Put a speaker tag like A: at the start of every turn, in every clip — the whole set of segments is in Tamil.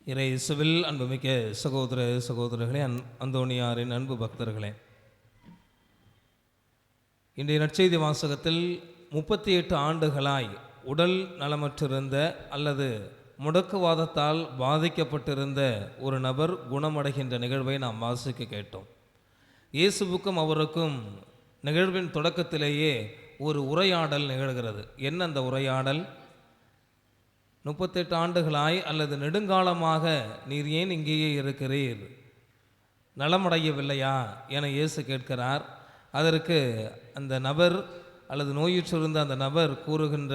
A: இயேசுவில் அன்புமிக்க சகோதர சகோதரர்களே, அந்தோணியாரின் அன்பு பக்தர்களே, இன்றைய நற்செய்தி வாசகத்தில் 38 ஆண்டுகளாய் உடல் நலமற்றிருந்த அல்லது முடக்குவாதத்தால் பாதிக்கப்பட்டிருந்த ஒரு நபர் குணமடைகின்ற நிகழ்வை நாம் வாசிக்க கேட்டோம். இயேசுவுக்கும் அவருக்கும் நிகழ்வின் தொடக்கத்திலேயே ஒரு உரையாடல் நிகழ்கிறது. என்ன அந்த உரையாடல்? 38 ஆண்டுகளாய் அல்லது நெடுங்காலமாக நீர் ஏன் இங்கேயே இருக்கிறீர், நலமடையவில்லையா என இயேசு கேட்கிறார். அதற்கு அந்த நபர் அல்லது நோயுற்றிருந்த அந்த நபர் கூறுகின்ற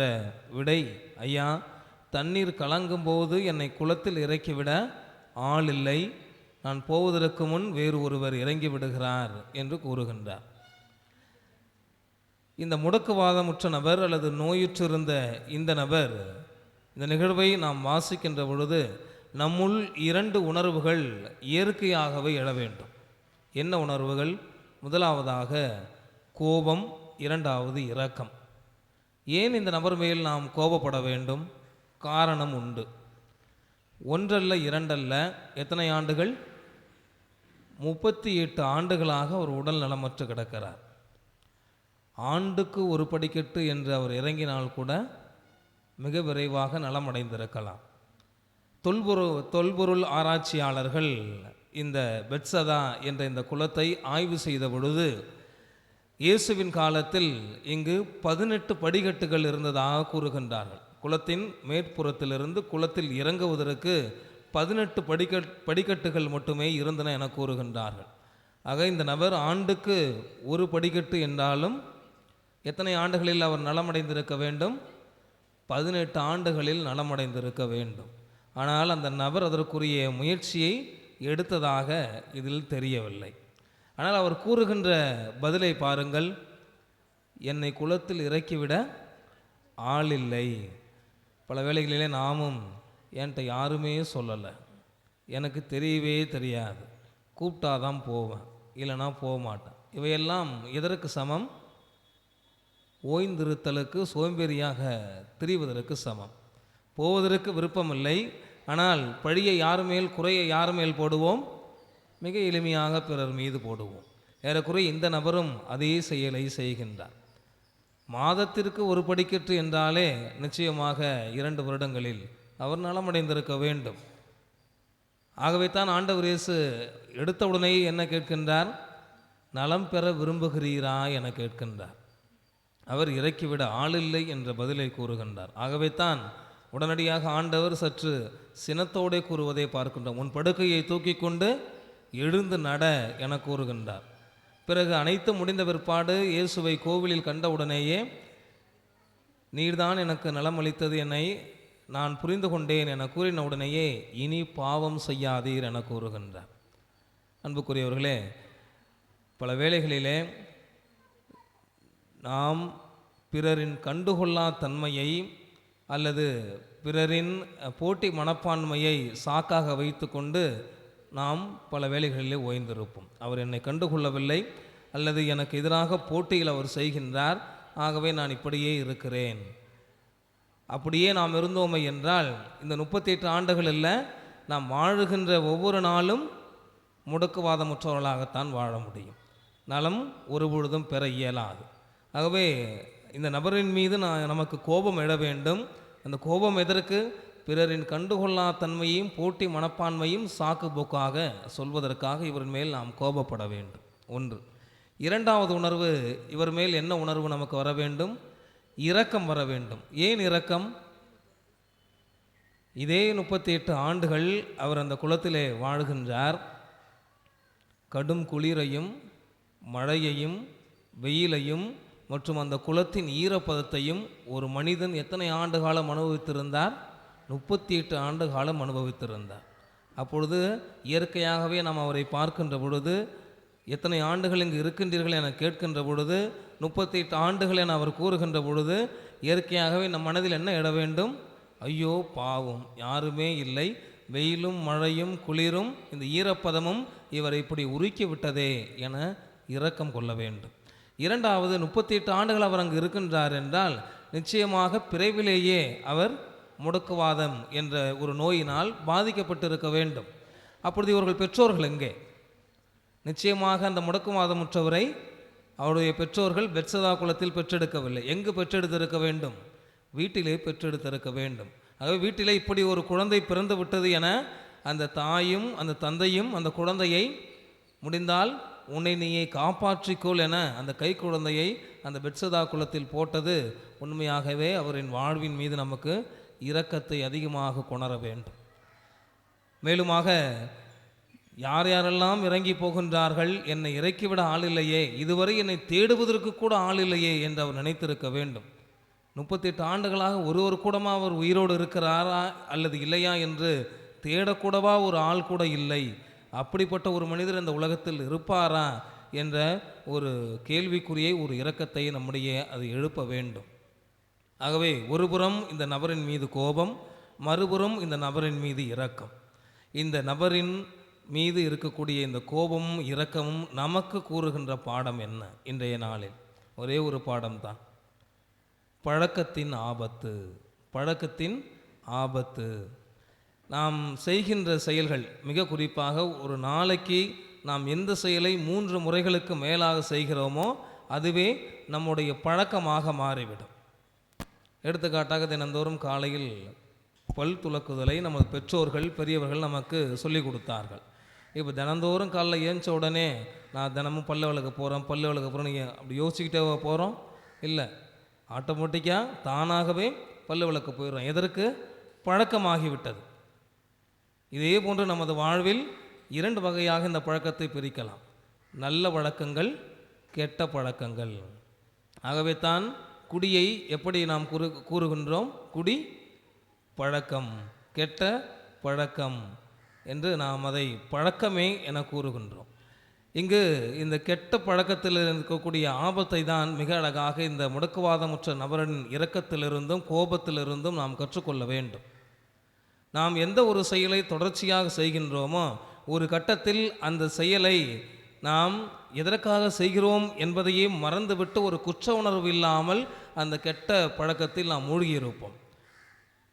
A: விடை, ஐயா, தண்ணீர் கலங்கும் போது என்னை குளத்தில் இறக்கிவிட ஆள் இல்லை, நான் போவதற்கு முன் வேறு ஒருவர் இறங்கி விடுகிறார் என்று கூறுகின்றார். இந்த முடக்குவாதமுற்ற நபர் அல்லது நோயுற்றிருந்த இந்த நபர், இந்த நிகழ்வை நாம் வாசிக்கின்ற பொழுது நம்முள் 2 உணர்வுகள் இயற்கையாகவே எழ வேண்டும். என்ன உணர்வுகள்? முதலாவதாக கோபம், இரண்டாவது இரக்கம். ஏன் இந்த நபர் மேல் நாம் கோபப்பட வேண்டும்? காரணம் உண்டு. ஒன்றல்ல இரண்டல்ல, எத்தனை ஆண்டுகள்? 38 ஆண்டுகளாக அவர் உடல் நலமற்று கிடக்கிறார். ஆண்டுக்கு ஒரு படிக்கட்டு என்று அவர் இறங்கினால் கூட மிக விரைவாக நலமடைந்திருக்கலாம். தொல்பொருள் ஆராய்ச்சியாளர்கள் இந்த பெத்சதா என்ற இந்த குளத்தை ஆய்வு செய்த பொழுது இயேசுவின் காலத்தில் இங்கு 18 படிக்கட்டுகள் இருந்ததாக கூறுகின்றார்கள். குளத்தின் மேற்புறத்திலிருந்து குளத்தில் இறங்குவதற்கு 18 படிக்கட்டுகள் மட்டுமே இருந்தன என கூறுகின்றார்கள். ஆக இந்த நபர் ஆண்டுக்கு ஒரு படிக்கட்டு என்றாலும் எத்தனை ஆண்டுகளில் அவர் நலமடைந்திருக்க வேண்டும்? 18 ஆண்டுகளில் நலமடைந்திருக்க வேண்டும். ஆனால் அந்த நபர் அதற்குரிய முயற்சியை எடுத்ததாக இதில் தெரியவில்லை. ஆனால் அவர் கூறுகின்ற பதிலை பாருங்கள், என்னை குளத்தில் இறக்கிவிட ஆள் இல்லை. பல வேளைகளிலே நாமும் என்கிட்ட யாருமே சொல்லலை, எனக்கு தெரியவே தெரியாது, கூப்பிட்டாதான் போவேன், இல்லைனா போக மாட்டேன். இவையெல்லாம் எதற்கு சமம்? ஓய்ந்திருத்தலுக்கு, சோம்பேறியாக திரிவதற்கு சமம். போவதற்கு விருப்பமில்லை, ஆனால் பழியை யார் மேல், குறையை யார் மேல் போடுவோம்? மிக எளிமையாக பிறர் மீது போடுவோம். ஏறக்குறைய இந்த நபரும் அதே செயலை செய்கின்றார். மாதத்திற்கு ஒரு படிக்கட்டு என்றாலே நிச்சயமாக 2 வருடங்களில் அவர் நலமடைந்திருக்க வேண்டும். ஆகவே தான் ஆண்டவர் இயேசு எடுத்தவுடனே என்ன கேட்கின்றார்? நலம் பெற விரும்புகிறீரா என கேட்கின்றார். அவர் இறக்கிவிட ஆளில்லை என்ற பதிலை கூறுகின்றார். ஆகவே தான் உடனடியாக ஆண்டவர் சற்று சினத்தோடே கூறுவதை பார்க்கின்றோம். உன் படுக்கையை தூக்கி கொண்டு எழுந்து நட என கூறுகின்றார். பிறகு அனைத்து முடிந்த பிற்பாடு இயேசுவை கோவிலில் கண்டவுடனேயே, நீர்தான் எனக்கு நலமளித்தது, என்னை நான் புரிந்து கொண்டேன் என கூறின உடனேயே, இனி பாவம் செய்யாதீர் என கூறுகின்றார். அன்புக்குரியவர்களே, பல வேளைகளிலே நாம் பிறரின் கண்டுகொள்ளா தன்மையை அல்லது பிறரின் போட்டி மனப்பான்மையை சாக்காக வைத்து கொண்டு நாம் பல வேளைகளிலே ஓய்ந்திருப்போம். அவர் என்னை கண்டுகொள்ளவில்லை அல்லது எனக்கு எதிராக போட்டியில் அவர் செய்கின்றார், ஆகவே நான் இப்படியே இருக்கிறேன். அப்படியே நாம் இருந்தோமே என்றால் இந்த 38 ஆண்டுகளில் நாம் வாழுகின்ற ஒவ்வொரு நாளும் முடக்குவாதமுற்றவர்களாகத்தான் வாழ முடியும். நலம் ஒருபொழுதும் பெற இயலாது. ஆகவே இந்த நபரின் மீது நமக்கு கோபம் எழ வேண்டும். அந்த கோபம் எதற்கு? பிறரின் கண்டுகொள்ளா தன்மையும் போட்டி மனப்பான்மையும் சாக்கு போக்காக சொல்வதற்காக இவரின் மேல் நாம் கோபப்பட வேண்டும். ஒன்று. இரண்டாவது உணர்வு, இவர் மேல் என்ன உணர்வு நமக்கு வர வேண்டும்? இரக்கம் வர வேண்டும். ஏன் இரக்கம்? இதே 38 ஆண்டுகள் அவர் அந்த குளத்திலே வாழ்கின்றார். கடும் குளிரையும் மழையையும் வெயிலையும் மற்றும் அந்த குளத்தின் ஈரப்பதத்தையும் ஒரு மனிதன் எத்தனை ஆண்டு காலம் அனுபவித்திருந்தார்? 38 ஆண்டு காலம் அனுபவித்திருந்தார். அப்பொழுது இயற்கையாகவே நாம் அவரை பார்க்கின்ற பொழுது, எத்தனை ஆண்டுகள் இங்கு இருக்கின்றீர்கள் என கேட்கின்ற பொழுது, 38 ஆண்டுகள் என அவர் கூறுகின்ற பொழுது, இயற்கையாகவே நம் மனதில் என்ன இட வேண்டும்? ஐயோ பாவம், யாருமே இல்லை, வெயிலும் மழையும் குளிரும் இந்த ஈரப்பதமும் இவரை இப்படி உருக்கி விட்டதே என இரக்கம் கொள்ள வேண்டும். இரண்டாவது, 38 ஆண்டுகள் அவர் அங்கு இருக்கின்றார் என்றால் நிச்சயமாக பிறவிலேயே அவர் முடக்குவாதம் என்ற ஒரு நோயினால் பாதிக்கப்பட்டிருக்க வேண்டும். அப்பொழுது இவர்கள் பெற்றோர்கள் எங்கே? நிச்சயமாக அந்த முடக்குவாதமுற்றவரை அவருடைய பெற்றோர்கள் பெத்சதா குலத்தில் பெற்றெடுக்கவில்லை. எங்கு பெற்றெடுத்திருக்க வேண்டும்? வீட்டிலே பெற்றெடுத்திருக்க வேண்டும். ஆகவே வீட்டிலே இப்படி ஒரு குழந்தை பிறந்து விட்டது என அந்த தாயும் அந்த தந்தையும் அந்த குழந்தையை முடிந்தால் உன்னை நீயை காப்பாற்றிக்கொள் என அந்த கை குழந்தையை அந்த பெத்சதா குலத்தில் போட்டது உண்மையாகவே அவரின் வாழ்வின் மீது நமக்கு இரக்கத்தை அதிகமாக கொணர வேண்டும். மேலுமாக யார் யாரெல்லாம் இறங்கி போகின்றார்கள், என்னை இறக்கிவிட ஆள் இல்லையே, இதுவரை என்னை தேடுவதற்கு கூட ஆள் இல்லையே என்று அவர் நினைத்திருக்க வேண்டும். 38 ஆண்டுகளாக ஒரு கூடமா அவர் உயிரோடு இருக்கிறாரா அல்லது இல்லையா என்று தேடக்கூடவா ஒரு ஆள் கூட இல்லை. அப்படிப்பட்ட ஒரு மனிதர் இந்த உலகத்தில் இருப்பாரா என்ற ஒரு கேள்விக்குறியை, ஒரு இரக்கத்தை நம்முடைய அது எழுப்ப வேண்டும். ஆகவே ஒருபுறம் இந்த நபரின் மீது கோபம், மறுபுறம் இந்த நபரின் மீது இரக்கம். இந்த நபரின் மீது இருக்கக்கூடிய இந்த கோபமும் இரக்கமும் நமக்கு கூறுகின்ற பாடம் என்ன? இன்றைய நாளில் ஒரே ஒரு பாடம்தான், பழக்கத்தின் ஆபத்து. பழக்கத்தின் ஆபத்து. நாம் செய்கின்ற செயல்கள், மிக குறிப்பாக ஒரு நாளைக்கு நாம் எந்த செயலை 3 முறைகளுக்கு மேலாக செய்கிறோமோ அதுவே நம்முடைய பழக்கமாக மாறிவிடும். எடுத்துக்காட்டாக தினந்தோறும் காலையில் பல் துலக்குதலை நமது பெற்றோர்கள் பெரியவர்கள் நமக்கு சொல்லி கொடுத்தார்கள். இப்போ தினந்தோறும் காலைல ஏஞ்ச உடனே நான் தினமும் பல்லு விளக்க போகிறேன் நீங்கள் அப்படி யோசிக்கிட்டே போகிறோம்? இல்லை, ஆட்டோமேட்டிக்காக தானாகவே பல்லு விளக்க போயிடுறோம். எதற்கு? பழக்கமாகிவிட்டது. இதே போன்று நமது வாழ்வில் 2 வகையாக இந்த பழக்கத்தை பிரிக்கலாம், நல்ல பழக்கங்கள், கெட்ட பழக்கங்கள். ஆகவே தான் குடியை எப்படி நாம் கூறுகின்றோம்? குடி பழக்கம், கெட்ட பழக்கம் என்று நாம் அதை பழக்கமே என கூறுகின்றோம். இங்கு இந்த கெட்ட பழக்கத்தில் இருக்கக்கூடிய ஆபத்தை தான் மிக அழகாக இந்த முடக்குவாதமுற்ற நபரின் இரக்கத்திலிருந்தும் கோபத்திலிருந்தும் நாம் கற்றுக்கொள்ள வேண்டும். நாம் எந்த ஒரு செயலை தொடர்ச்சியாக செய்கின்றோமோ ஒரு கட்டத்தில் அந்த செயலை நாம் எதற்காக செய்கிறோம் என்பதையே மறந்துவிட்டு ஒரு குற்ற உணர்வு இல்லாமல் அந்த கெட்ட பழக்கத்தில் நாம் மூழ்கியிருப்போம்.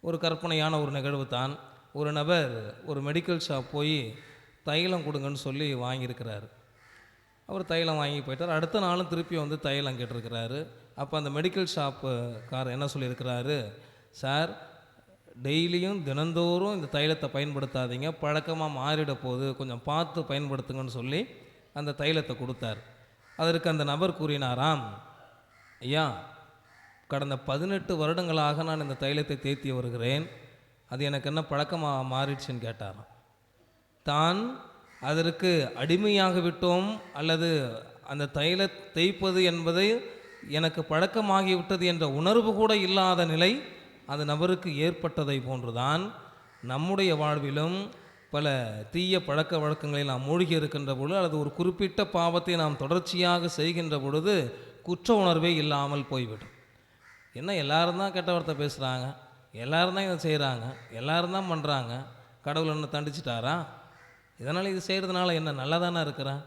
A: ஒரு கற்பனையான ஒரு நிகழ்வு தான். ஒரு நபர் ஒரு மெடிக்கல் ஷாப் போய் தைலம் கொடுங்கன்னு சொல்லி வாங்கியிருக்கிறாரு. அவர் தைலம் வாங்கி போயிட்டார். அடுத்த நாளும் திருப்பி வந்து தைலம் கேட்டிருக்கிறாரு. அப்போ அந்த மெடிக்கல் ஷாப்புக்காரர் என்ன சொல்லியிருக்கிறாரு? சார், டெய்லியும் தினந்தோறும் இந்த தைலத்தை பயன்படுத்தாதீங்க, பழக்கமாக மாறிட போகுது, கொஞ்சம் பார்த்து பயன்படுத்துங்கன்னு சொல்லி அந்த தைலத்தை கொடுத்தார். அதற்கு அந்த நபர் கூறினாராம், ஐயா, கடந்த 18 வருடங்களாக நான் இந்த தைலத்தை தேய்த்தி வருகிறேன், அது எனக்கு என்ன பழக்கமாக மாறிடுச்சுன்னு கேட்டாராம். தான் அதற்கு அடிமையாக விட்டோம் அல்லது அந்த தைல தேய்ப்பது என்பது எனக்கு பழக்கமாகிவிட்டது என்ற உணர்வு கூட இல்லாத நிலை அந்த நபருக்கு ஏற்பட்டதை போன்றுதான் நம்முடைய வாழ்விலும் பல தீய பழக்க வழக்கங்களில் நாம் மூழ்கி இருக்கின்ற பொழுது அல்லது ஒரு குறிப்பிட்ட பாவத்தை நாம் தொடர்ச்சியாக செய்கின்ற பொழுது குற்ற உணர்வே இல்லாமல் போய்விடும். என்ன, எல்லாரும் தான் கெட்ட வார்த்தை பேசுகிறாங்க, எல்லாரும் தான் இதை செய்கிறாங்க, எல்லாரும் தான் பண்ணுறாங்க, கடவுள் என்ன தண்டிச்சிட்டாரா? இதனால் இது செய்கிறதுனால என்ன, நல்லா தானே இருக்கிறேன்?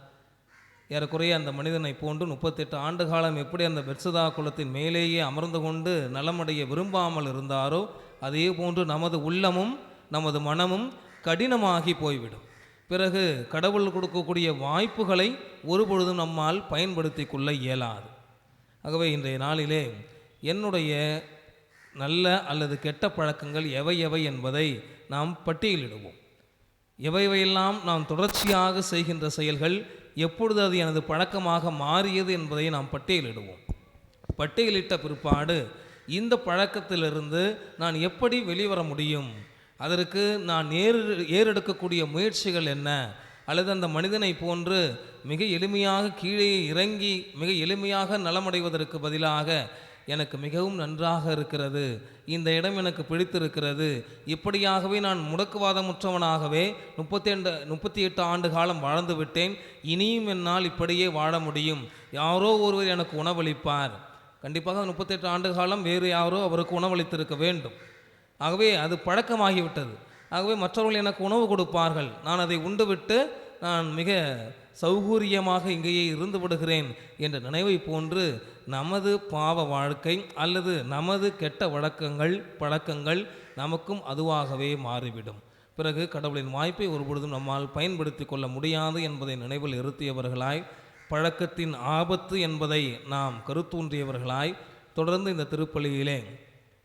A: ஏறக்குறைய அந்த மனிதனை போன்று 38 ஆண்டு காலம் எப்படி அந்த பெத்சதா குலத்தின் மேலேயே அமர்ந்து கொண்டு நலமடைய விரும்பாமல் இருந்தாரோ அதே போன்று நமது உள்ளமும் நமது மனமும் கடினமாகி போய்விடும். பிறகு கடவுள் கொடுக்கக்கூடிய வாய்ப்புகளை ஒருபொழுதும் நம்மால் பயன்படுத்தி கொள்ள இயலாது. ஆகவே இன்றைய நாளிலே என்னுடைய நல்ல அல்லது கெட்ட பழக்கங்கள் எவை எவை என்பதை நாம் பட்டியலிடுவோம். எவையெல்லாம் நாம் தொடர்ச்சியாக செய்கின்ற செயல்கள், எப்பொழுது அது எனது பழக்கமாக மாறியது என்பதை நாம் பட்டியலிடுவோம். பட்டியலிட்ட பிற்பாடு இந்த பழக்கத்திலிருந்து நான் எப்படி வெளிவர முடியும், அதற்கு நான் ஏறெடுக்கக்கூடிய முயற்சிகள் என்ன, அல்லது அந்த மனிதனை போன்று மிக எளிமையாக கீழே இறங்கி மிக எளிமையாக நலமடைவதற்கு பதிலாக எனக்கு மிகவும் நன்றாக இருக்கிறது, இந்த இடம் எனக்கு பிடித்திருக்கிறது, இப்படியாகவே நான் முடக்குவாதமுற்றவனாகவே 38 ஆண்டு காலம் வாழ்ந்து விட்டேன், இனியும் என்னால் இப்படியே வாழ முடியும், யாரோ ஒருவர் எனக்கு உணவளிப்பார். கண்டிப்பாக 38 ஆண்டு காலம் வேறு யாரோ அவருக்கு உணவளித்திருக்க வேண்டும். ஆகவே அது பழக்கமாகிவிட்டது. ஆகவே மற்றவர்கள் எனக்கு உணவு கொடுப்பார்கள், நான் அதை உண்டுவிட்டு நான் மிக சௌகரியமாக இங்கேயே இருந்து விடுகிறேன் என்ற நினைவை போன்று நமது பாவ வாழ்க்கை அல்லது நமது கெட்ட பழக்கங்கள் நமக்கும் அதுவாகவே மாறிவிடும். பிறகு கடவுளின் வாய்ப்பை ஒருபொழுதும் நம்மால் பயன்படுத்தி கொள்ள முடியாது என்பதை நினைவில் இருத்தியவர்களாய், பழக்கத்தின் ஆபத்து என்பதை நாம் கருத்தூன்றியவர்களாய், தொடர்ந்து இந்த திருப்பலியிலே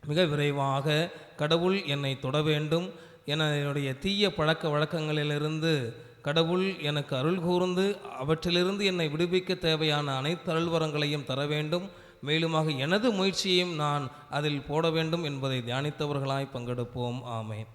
A: மிக விரைவாக கடவுள் என்னை தொட வேண்டும், என்னுடைய தீய பழக்க வழக்கங்களிலிருந்து கடவுள் எனக்கு அருள் கூர்ந்து அவற்றிலிருந்து என்னை விடுவிக்க தேவையான அனைத்து அருள்வரங்களையும் தர வேண்டும், மேலுமாக எனது முயற்சியையும் நான் அதில் போட வேண்டும் என்பதை தியானித்தவர்களாய் பங்கெடுப்போம். ஆமென்.